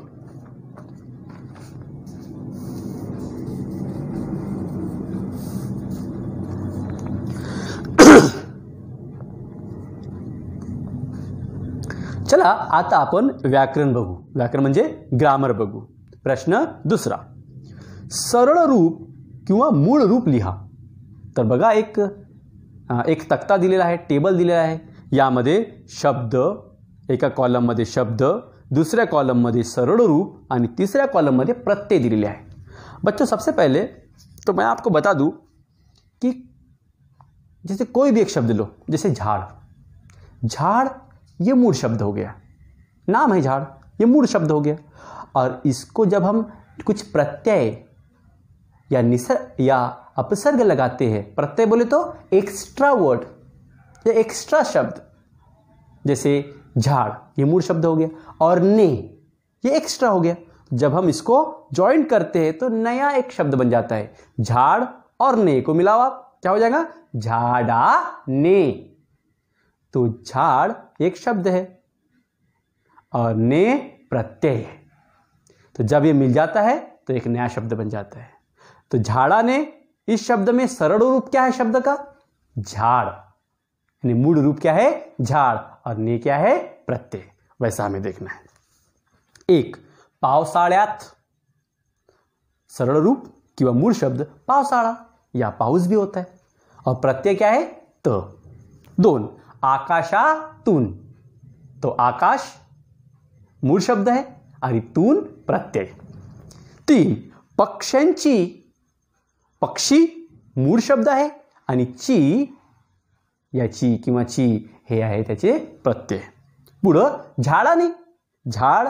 चला आता आपण व्याकरण बघू. व्याकरण म्हणजे ग्रामर बघू. प्रश्न दुसरा, सरळ रूप किंवा मूळ रूप लिहा. तर बघा एक तक्ता दिलेला आहे, टेबल दिलेला आहे. यामध्ये शब्द, एका कॉलममध्ये शब्द, दूसरे कॉलम में सरल रूप और तीसरे कॉलम में प्रत्यय दिलेले आहे. बच्चों सबसे पहले तो मैं आपको बता दूं कि जैसे कोई भी एक शब्द लो, जैसे झाड़. झाड़ ये मूल शब्द हो गया, नाम है झाड़, ये मूल शब्द हो गया. और इसको जब हम कुछ प्रत्यय या निसर्ग या अपसर्ग लगाते हैं, प्रत्यय बोले तो एक्स्ट्रा वर्ड या एक्स्ट्रा शब्द, जैसे झाड़ ये मूल शब्द हो गया और ने ये एक्स्ट्रा हो गया. जब हम इसको ज्वाइन करते हैं तो नया एक शब्द बन जाता है. झाड़ और ने को मिलाओ आप, क्या हो जाएगा? झाड़ा ने. तो झाड़ एक शब्द है और ने प्रत्यय है. तो जब ये मिल जाता है तो एक नया शब्द बन जाता है. तो झाड़ा ने, इस शब्द में सरल रूप क्या है शब्द का? झाड़, यानी मूल रूप क्या है झाड़ और ने क्या है प्रत्यय, वैसा हमें देखना है। एक पावसाळ्यात, सरळ रूप किंवा मूळ शब्द पावसाळा या पाऊस भी होता है और प्रत्यय क्या है त। दोन आकाशातून, तो आकाश मूळ शब्द है आणि तून प्रत्यय। तीन पक्ष्यांची, पक्षी मूळ शब्द आहे आणि ची, याची किंवा ची हे आहे त्याचे प्रत्यय। पुढं झाडाने, झाड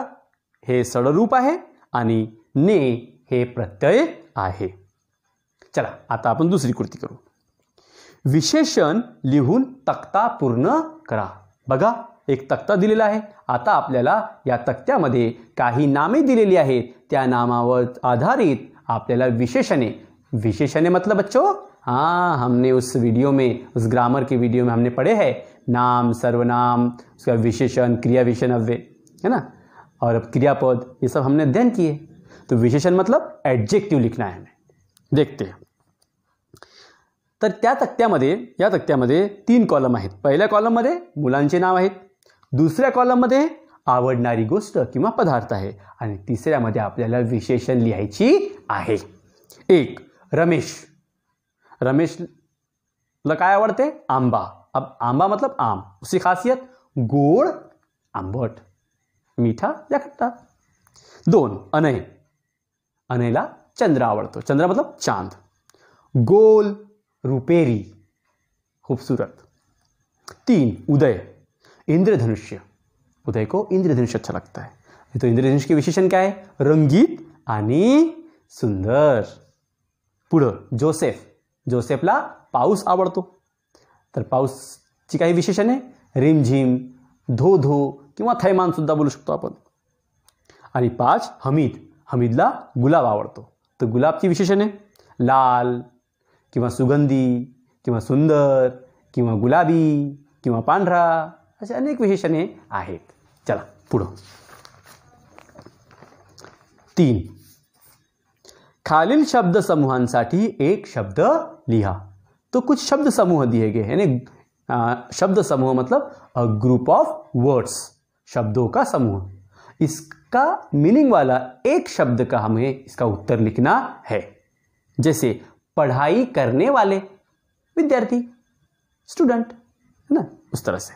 हे सरळरूप आहे आणि ने हे प्रत्यय आहे। चला आता आपण दुसरी कृती करू। विशेषण लिहून तक्ता पूर्ण करा। बघा एक तक्ता दिलेला आहे, आता आपल्याला या तक्त्यामध्ये काही नामे दिलेली आहेत, त्या नामावर आधारित आपल्याला विशेषणे, विशेषणे मतलब बच्चों हाँ हमने उस वीडियो में, उस ग्रामर के वीडियो में हमने पढ़े हैं नाम, सर्वनाम, उसका विशेषण, क्रिया विशेषण अव्यय है ना, और क्रियापद, ये सब हमने अध्ययन किए। तो विशेषण मतलब एडजेक्टिव लिखना है हमें। देखते हैं तर त्या तक्त्यामध्ये, या तक्त्यामध्ये 3 कॉलम आहेत। पहिल्या कॉलममध्ये मुलांचे नाव आहेत, दुसऱ्या कॉलममध्ये आवडणारी गोष्ट किंवा पदार्थ आहे आणि तिसऱ्यामध्ये आपल्याला विशेषण लिहायची आहे। एक रमेश, रमेशला काय आवडते आंबा। अब आंबा मतलब आम, उसकी खासियत गोड, आंबट, मीठा या खट्टा। दोन अनय, अनयला चंद्र आवडतो, चंद्र मतलब चांद। गोल रुपेरी, खूबसूरत। तीन उदय, इंद्रधनुष्य, उदय को इंद्रधनुष्य अच्छा लगता है। तो इंद्रधनुष्य के विशेषण क्या है रंगीत आणि सुंदर। पुढं जोसेफ, जोसेफला पाऊस आवडतो, तर पाऊसची काही विशेषण आहे रिमझिम, धो धो किंवा थैमान सुद्धा बोलू शकतो आपण। आणि 5 हमीद, हमीदला गुलाब आवडतो, तर गुलाबची विशेषण आहे लाल किंवा सुगंधी किंवा सुंदर किंवा गुलाबी किंवा पांढरा, असे अनेक विशेषणे आहेत। चला पुढं 3 खालील शब्द समूहांसाठी एक शब्द लिहा। तो कुछ शब्द समूह दिए गए हैं, यानी शब्द समूह मतलब अ ग्रुप ऑफ वर्ड्स, शब्दों का समूह। इसका मीनिंग वाला एक शब्द का हमें इसका उत्तर लिखना है। जैसे पढ़ाई करने वाले, विद्यार्थी, स्टूडेंट, है ना, उस तरह से।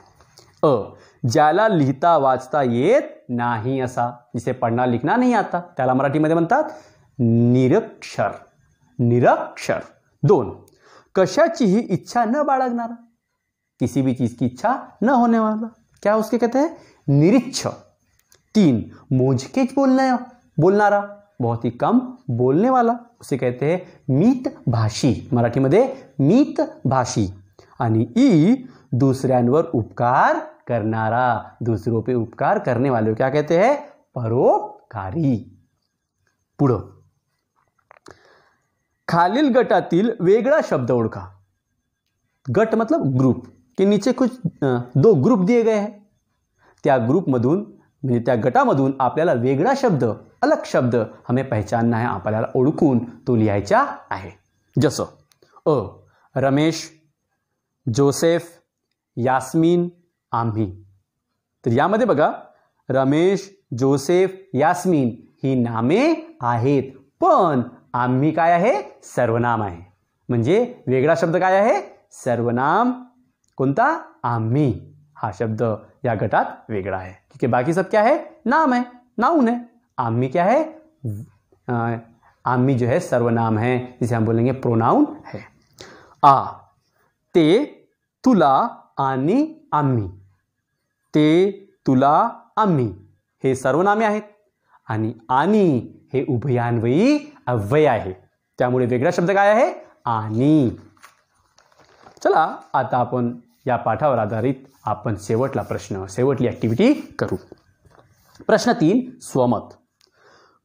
ज्याला लिहिता वाचता येत नाही असा, जिसे पढ़ना लिखना नहीं आता त्याला मराठीमध्ये म्हणतात निरक्षर, निरक्षर। 2 कशाचीही इच्छा न बाळगणारा, किसी भी चीज की इच्छा न होने वाला, क्या उसके कहते हैं निरीच्छ। 3 मोजकेच बोलणारा, बहुत ही कम बोलने वाला, उसे कहते हैं मीत भाषी, मराठीमध्ये मीत भाषी। आणि ई दूसऱ्यांवर उपकार करणारा, दूसरों पे उपकार करने वाले क्या कहते हैं परोपकारी। पुढं खालील गटातील वेगळा शब्द ओळखा। गट मतलब ग्रुप के नीचे कुछ 2 ग्रुप दिए गए हैं, त्या ग्रुपमधून म्हणजे त्या गटामधून आपल्याला वेगळा शब्द, अलग शब्द हमें पहचानना है, आपल्याला ओळखून तो लिहायचा आहे। जसं रमेश, जोसेफ, यास्मीन, आम्ही। तर यामध्ये बघा रमेश, जोसेफ, यास्मीन ही नामे आहेत, पण आम्ही काय आहे सर्वनाम आहे। म्हणजे वेगळा शब्द काय आहे सर्वनाम, कोणता आम्ही, हा शब्द या गटात वेगळा है, क्योंकि बाकी सब क्या है नाम है, नाउन है। आम्ही क्या है आम्ही जो है सर्वनाम है, जिसे हम बोलेंगे प्रोनाउन है। ते तुला आणि आम्ही, ते तुला आम्ही हे सर्वनामे आहेत आणि हे उभयान्वयी अव्यय आहे, त्यामुळे वेगळा शब्द काय आहे आणि। चला आता आपण या पाठावर आधारित आपण शेवटला प्रश्न, शेवटली ॲक्टिव्हिटी करू। प्रश्न 3 स्वमत।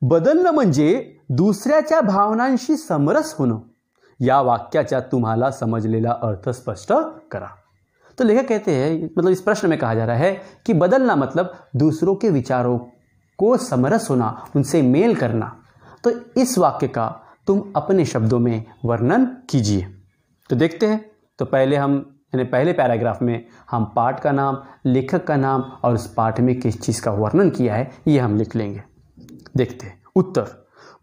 बदलणं म्हणजे दुसऱ्याच्या भावनांशी समरस होणं। या वाक्याचा तुम्हाला समजलेला अर्थ स्पष्ट करा। तो लेखक कहते हैं, मतलब इस प्रश्न में कहा जा रहा है कि बदलना मतलब दूसरों के विचारों को समरस होना, उनसे मेल करना। तो इस वाक्य का तुम अपने शब्दों में वर्णन कीजिए। तो देखते हैं तो पहले पैराग्राफ में हम पाठ का नाम, लेखक का नाम और उस पाठ में किस चीज़ का वर्णन किया है ये हम लिख लेंगे। देखते हैं उत्तर।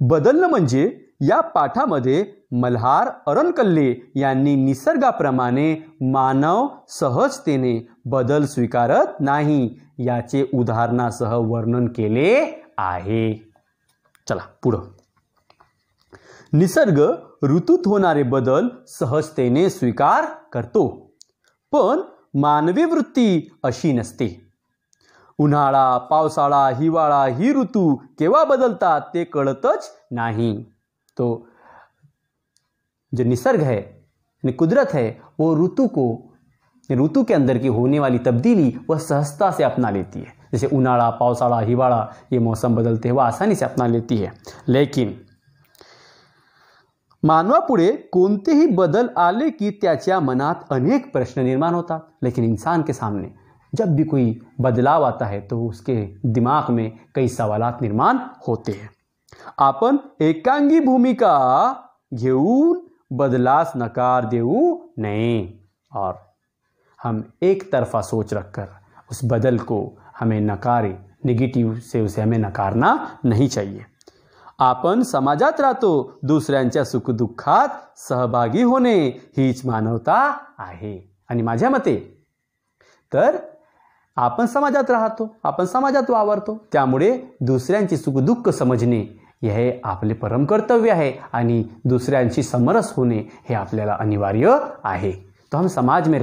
बदलणं म्हणजे या पाठामध्ये मल्हार अरणकल्ले यांनी निसर्गाप्रमाणे मानव सहजतेने बदल स्वीकारत नाही याचे उदाहरणासह वर्णन केले आहे। चला पुढं। निसर्ग ऋतूत होणारे बदल सहजतेने स्वीकार करतो, पण मानवी वृत्ती अशी नसते। उन्हाळा, पावसाळा, हिवाळा ही ऋतू केव्हा बदलतात ते कळतच नाही। तो जो निसर्ग है, कुदरत है, वो ऋतु के अंदर की होने वाली तब्दीली वह सहजता से अपना लेती है। जैसे उन्हाळा, पावसाळा, हिवाळा ये मौसम बदलते हैं, वह आसानी से अपना लेती है। लेकिन मानवापुढे कोणतेही बदल आले की त्याच्या मनात अनेक प्रश्न निर्माण होतात। लेकिन इंसान के सामने जब भी कोई बदलाव आता है तो उसके दिमाग में कई सवालात निर्माण होते हैं। आपण एकांगी भूमिका घेऊन बदलास नकार देऊ नये और हम एक तरफा सोच रखकर उस बदल को हमें नकारे, निगेटिव से उसे हमें नकारना नहीं चाहिए। आपण समाजात राहतो, दुसऱ्यांच्या सुखदुःखात सहभागी होणे हीच मानवता आहे। आणि माझ्या मते तर आपण समाजात राहतो, आपण समाजात वावरतो, त्यामुळे दुसऱ्यांची सुखदुःख समजणे यह आपले परम कर्तव्य आहे आणि दुसऱ्यांशी समरस होणे हे आपल्याला अनिवार्य आहे। तो हम समाज में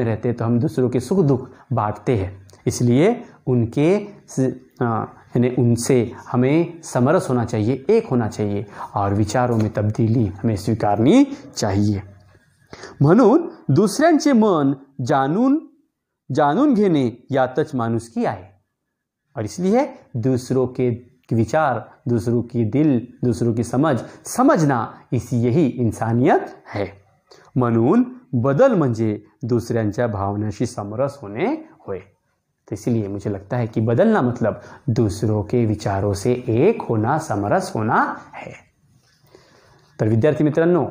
रहते तो हम दूसरों के सुख दुख बांटते हैं, इसलिए उनसे हमें समरस होना चाहिए, एक होना चाहिए और विचारों में तब्दीली हमें स्वीकारनी चाहिए। म्हणून दुसऱ्यांचे मन जाणून घेणे यातच माणुसकी आहे और इसलिए दूसरों के विचार, दूसरों की दिल, दूसरों की समझना यही इंसानियत है। म्हणून बदल म्हणजे दुसऱ्यांच्या भावनाशी समरस होणे होय। तो इसलिए मुझे लगता है कि बदलना मतलब दूसरों के विचारों से एक होना, समरस होना है। तर विद्यार्थी मित्रांनो,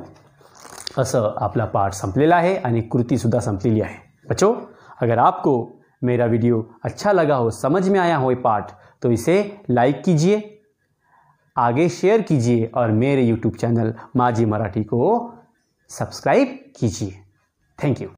असं आपला पाठ संपलेला आहे आणि कृती सुद्धा संपलेली आहे। बच्चों, अगर आपको मेरा वीडियो अच्छा लगा हो, समझ में आया हो ये पाठ, तो इसे लाइक कीजिए, आगे शेयर कीजिए और मेरे YouTube चैनल माझी मराठी को सब्सक्राइब कीजिए। Thank you.